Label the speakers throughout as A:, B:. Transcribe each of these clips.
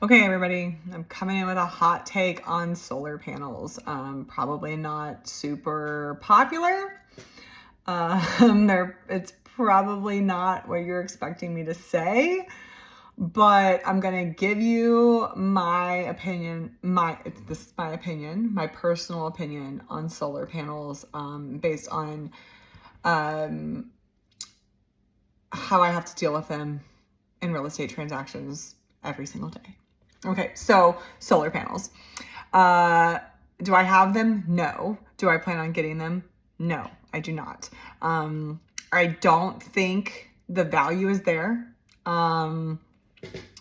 A: Okay, everybody, I'm coming in with a hot take on solar panels. Probably not super popular. It's probably not what you're expecting me to say, but I'm gonna give you my opinion. This is my opinion, my personal opinion on solar panels, based on um, how I have to deal with them in real estate transactions every single day. Okay, so solar panels. Uh, do I have them? No. Do I plan on getting them? No, I do not. I don't think the value is there. How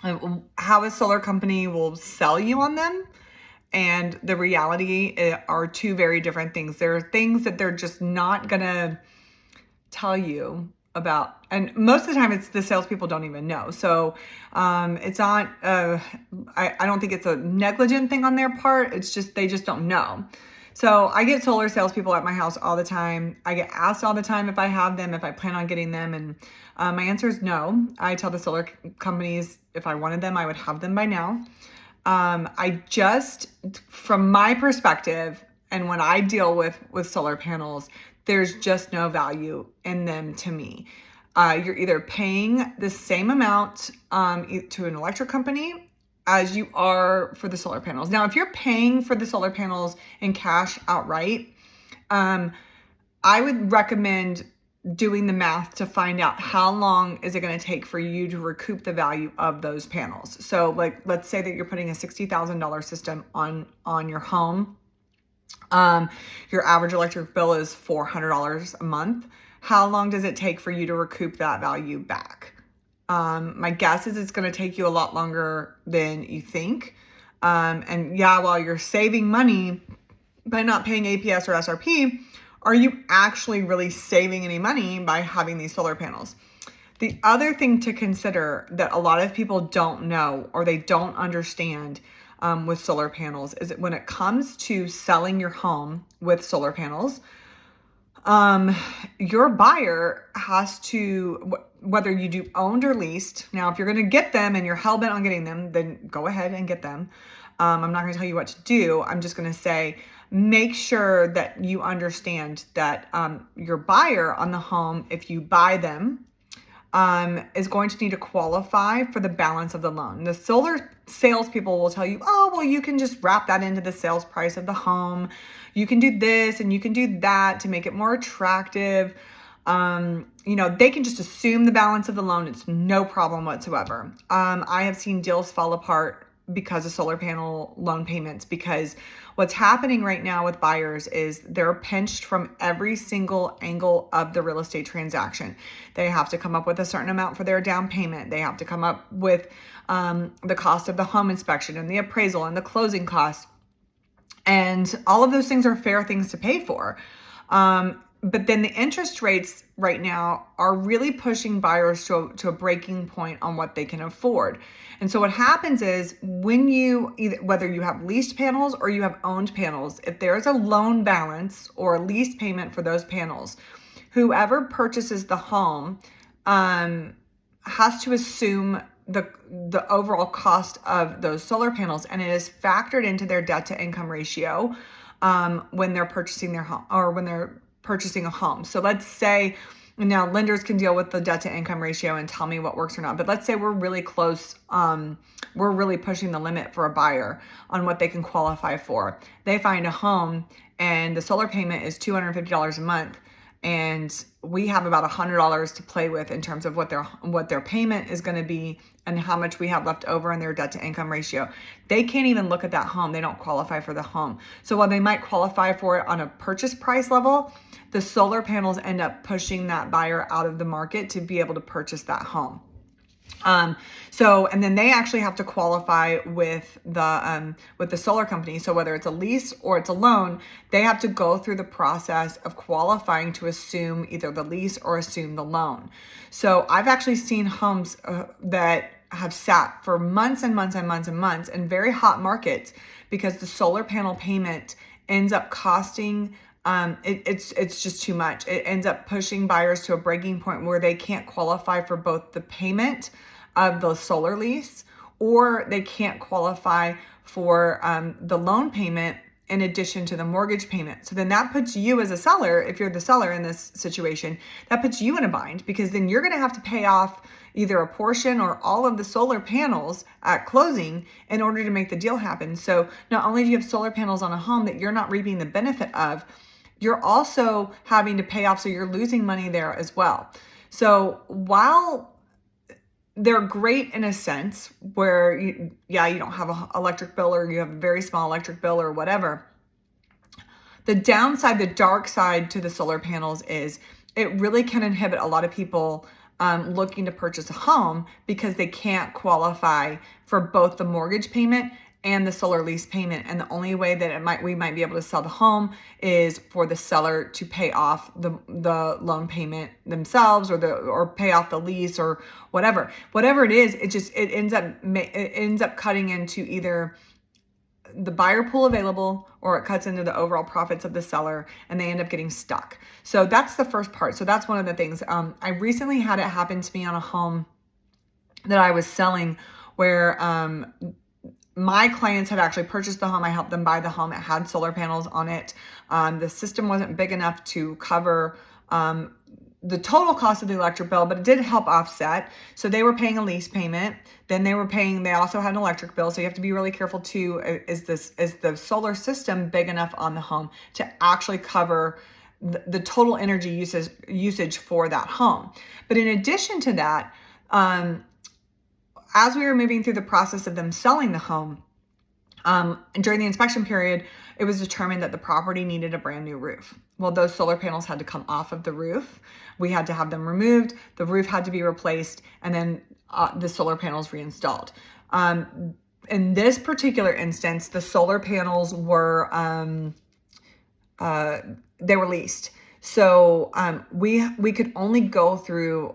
A: a solar company will sell you on them and the reality are two very different things. There are things that they're just not gonna tell you about, and most of the time it's the salespeople don't even know. So it's not I don't think it's a negligent thing on their part. It's just they just don't know. So I get solar salespeople at my house all the time. I get asked all the time if I have them, if I plan on getting them, and my answer is no. I tell the solar companies if I wanted them, I would have them by now. I just, from my perspective, and when I deal with solar panels, there's just no value in them to me. You're either paying the same amount to an electric company as you are for the solar panels. Now, if you're paying for the solar panels in cash outright, I would recommend doing the math to find out how long is it going to take for you to recoup the value of those panels. So like, let's say that you're putting a $60,000 system on your home. Your average electric bill is $400 a month. How long does it take for you to recoup that value back? My guess is it's going to take you a lot longer than you think. And yeah, while you're saving money by not paying APS or SRP, are you actually really saving any money by having these solar panels? The other thing to consider that a lot of people don't know or they don't understand with solar panels is that when it comes to selling your home with solar panels, your buyer has to, whether you do owned or leased. Now, if you're going to get them and you're hell bent on getting them, then go ahead and get them. I'm not going to tell you what to do. I'm just going to say, make sure that you understand that your buyer on the home, if you buy them, is going to need to qualify for the balance of the loan. The solar salespeople will tell you, oh, well, you can just wrap that into the sales price of the home. You can do this and you can do that to make it more attractive. They can just assume the balance of the loan. It's no problem whatsoever. I have seen deals fall apart because of solar panel loan payments, because what's happening right now with buyers is they're pinched from every single angle of the real estate transaction. They have to come up with a certain amount for their down payment. They have to come up with the cost of the home inspection and the appraisal and the closing costs. And all of those things are fair things to pay for. But then the interest rates right now are really pushing buyers to a breaking point on what they can afford. And so what happens is when whether you have leased panels or you have owned panels, if there's a loan balance or a lease payment for those panels, whoever purchases the home has to assume the overall cost of those solar panels, and it is factored into their debt to income ratio when they're purchasing their home or when they're purchasing a home. So let's say, now lenders can deal with the debt to income ratio and tell me what works or not, but let's say we're really close, we're really pushing the limit for a buyer on what they can qualify for. They find a home and the solar payment is $250 a month, and we have about $100 to play with in terms of what their payment is going to be and how much we have left over in their debt to income ratio. They can't even look at that home. They don't qualify for the home. So while they might qualify for it on a purchase price level, the solar panels end up pushing that buyer out of the market to be able to purchase that home. And then they actually have to qualify with the solar company. So whether it's a lease or it's a loan, they have to go through the process of qualifying to assume either the lease or assume the loan. So I've actually seen homes that have sat for months and months and months and months in very hot markets because the solar panel payment ends up costing it's just too much. It ends up pushing buyers to a breaking point where they can't qualify for both the payment of the solar lease or they can't qualify for the loan payment in addition to the mortgage payment. So then that puts you as a seller, if you're the seller in this situation, that puts you in a bind, because then you're going to have to pay off either a portion or all of the solar panels at closing in order to make the deal happen. So not only do you have solar panels on a home that you're not reaping the benefit of, you're also having to pay off, so you're losing money there as well. So while they're great in a sense where you don't have an electric bill, or you have a very small electric bill or whatever, the downside, the dark side to the solar panels is it really can inhibit a lot of people looking to purchase a home, because they can't qualify for both the mortgage payment and the solar lease payment. And the only way that we might be able to sell the home is for the seller to pay off the loan payment themselves, or pay off the lease, or whatever it is. It ends up cutting into either the buyer pool available, or it cuts into the overall profits of the seller, and they end up getting stuck. So that's the first part. So that's one of the things. I recently had it happen to me on a home that I was selling, where my clients had actually purchased the home. I helped them buy the home. It had solar panels on it. The system wasn't big enough to cover the total cost of the electric bill, but it did help offset. So they were paying a lease payment. Then they also had an electric bill. So you have to be really careful too. Is the solar system big enough on the home to actually cover the total energy usage for that home? But in addition to that, as we were moving through the process of them selling the home, during the inspection period, it was determined that the property needed a brand new roof. Well, those solar panels had to come off of the roof. We had to have them removed. The roof had to be replaced, and then the solar panels reinstalled. In this particular instance, the solar panels were they were leased. So we could only go through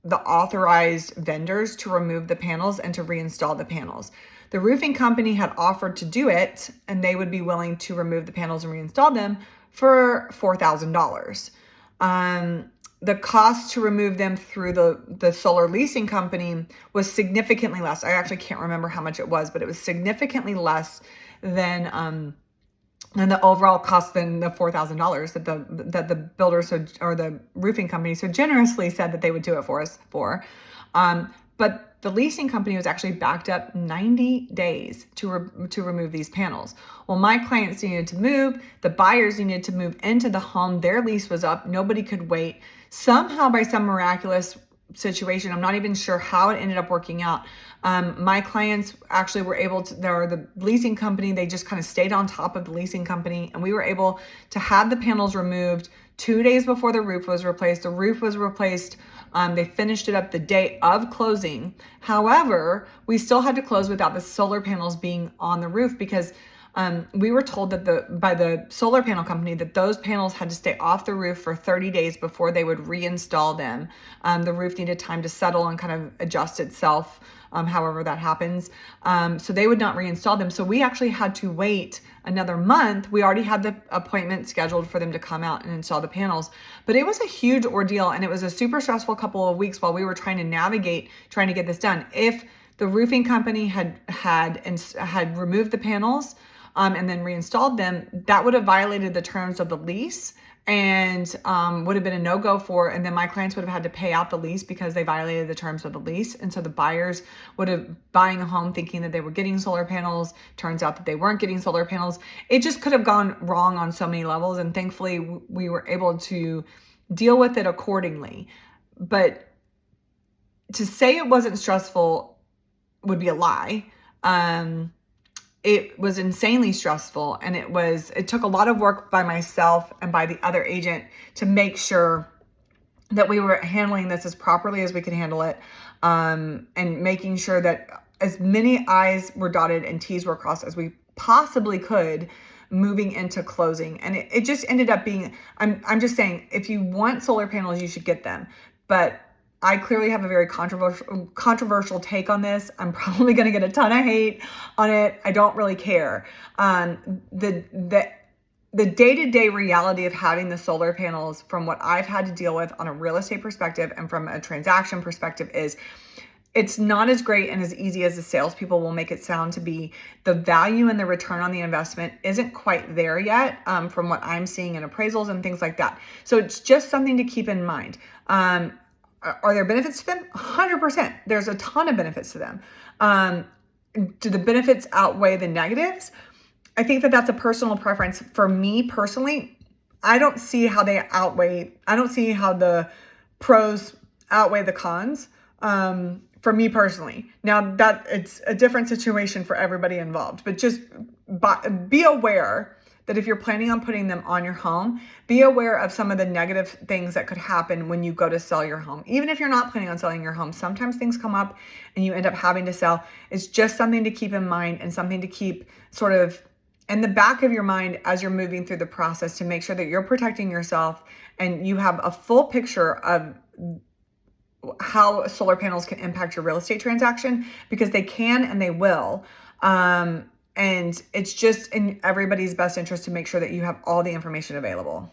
A: the authorized vendors to remove the panels and to reinstall the panels. The roofing company had offered to do it, and they would be willing to remove the panels and reinstall them for $4,000. The cost to remove them through the solar leasing company was significantly less. I actually can't remember how much it was, but it was significantly less than the overall cost, than the $4,000 that the builders or the roofing company so generously said that they would do it for us for. But the leasing company was actually backed up 90 days to remove these panels. Well, my clients needed to move. The buyers needed to move into the home. Their lease was up. Nobody could wait. Somehow, by some miraculous situation, I'm not even sure how it ended up working out, my clients actually were able to, the leasing company, they just kind of stayed on top of the leasing company, and we were able to have the panels removed 2 days before the roof was replaced. The roof was replaced. They finished it up the day of closing. However, we still had to close without the solar panels being on the roof, because we were told that by the solar panel company that those panels had to stay off the roof for 30 days before they would reinstall them. The roof needed time to settle and kind of adjust itself, however that happens. So they would not reinstall them. So we actually had to wait another month. We already had the appointment scheduled for them to come out and install the panels, but it was a huge ordeal, and it was a super stressful couple of weeks while we were trying to navigate, trying to get this done. If the roofing company had removed the panels and then reinstalled them, that would have violated the terms of the lease, and would have been a no-go for, and then my clients would have had to pay out the lease because they violated the terms of the lease. And so the buyers would have buying a home thinking that they were getting solar panels. Turns out that they weren't getting solar panels. It just could have gone wrong on so many levels, and thankfully we were able to deal with it accordingly. But to say it wasn't stressful would be a lie. It was insanely stressful, and it took a lot of work by myself and by the other agent to make sure that we were handling this as properly as we could handle it, and making sure that as many I's were dotted and T's were crossed as we possibly could moving into closing. And it just ended up being, I'm just saying, if you want solar panels, you should get them. But I clearly have a very controversial take on this. I'm probably going to get a ton of hate on it. I don't really care. The day-to-day reality of having the solar panels, from what I've had to deal with on a real estate perspective and from a transaction perspective, is it's not as great and as easy as the salespeople will make it sound to be. The value and the return on the investment isn't quite there yet, from what I'm seeing in appraisals and things like that. So it's just something to keep in mind. Are there benefits to them? 100%. There's a ton of benefits to them. Do the benefits outweigh the negatives? I think that that's a personal preference. For me personally, I don't see how the pros outweigh the cons. For me personally. Now that it's a different situation for everybody involved, but just be aware that if you're planning on putting them on your home, be aware of some of the negative things that could happen when you go to sell your home. Even if you're not planning on selling your home, sometimes things come up and you end up having to sell. It's just something to keep in mind and something to keep sort of in the back of your mind as you're moving through the process, to make sure that you're protecting yourself and you have a full picture of how solar panels can impact your real estate transaction, because they can and they will. And it's just in everybody's best interest to make sure that you have all the information available.